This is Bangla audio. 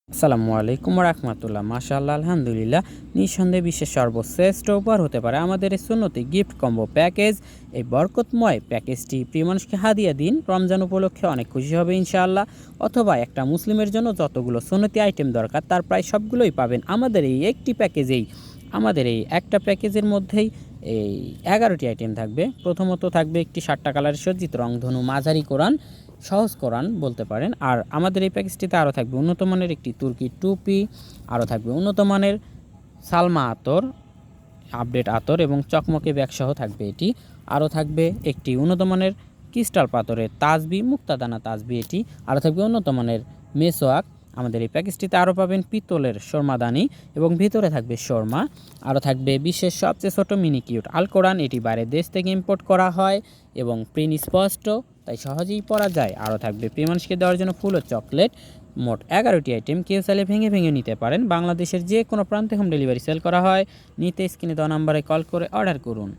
আসসালামু আলাইকুম রাহমাতুল্লাহ। মাশাআল্লাহ, আলহামদুলিল্লাহ। নিঃসন্দেহে বিশ্বের সর্বশ্রেষ্ঠ উপহার হতে পারে আমাদের এই সুন্নতি গিফট কম্বো প্যাকেজ। এই বরকতময় প্যাকেজটি প্রিয় মানুষকে হাদিয়া দিন। রমজান উপলক্ষে অনেক খুশি হবে ইনশাআল্লাহ। অথবা একটা মুসলিমের জন্য যতগুলো সুন্নতি আইটেম দরকার তার প্রায় সবগুলোই পাবেন আমাদের এই একটি প্যাকেজেই। আমাদের এই একটা প্যাকেজের মধ্যেই এই 11টি আইটেম থাকবে। প্রথমত থাকবে একটি 7টা কালারের সজ্জিত রংধনু মাঝারি কোরআন, সহজ কোরআন বলতে পারেন। আর আমাদের এই প্যাকেজটিতে আরও থাকবে উন্নত মানের একটি তুর্কি টুপি, আরও থাকবে উন্নত মানের সালমা আতর, আপডেট আতর এবং চকমকে ব্যাগসহ থাকবে এটি। আরও থাকবে একটি উন্নত মানের ক্রিস্টাল পাথরের তাজবি, মুক্তাদানা তাজবি এটি। আরও থাকবে উন্নত মানের মেসোয়াক। আমাদের এই প্যাকেজটিতে আরও পাবেন পিতলের শর্মাদানি এবং ভিতরে থাকবে শর্মা। আরও থাকবে বিশ্বের সবচেয়ে ছোট মিনি কিউট আল কোরআন, এটি বাইরের দেশ থেকে ইম্পোর্ট করা হয় এবং প্রিন্ট স্পষ্ট, তাই সহজেই পরা যায়। আরও থাকবে প্রিয় মানুষকে দেওয়ার জন্য ফুল ও চকলেট। মোট 11টি আইটেম, কেউ চাইলে ভেঙে ভেঙে নিতে পারেন। বাংলাদেশের যে কোনো প্রান্তে হোম ডেলিভারি সেল করা হয়। নিতে স্ক্রিনে দেওয়া নাম্বারে কল করে অর্ডার করুন।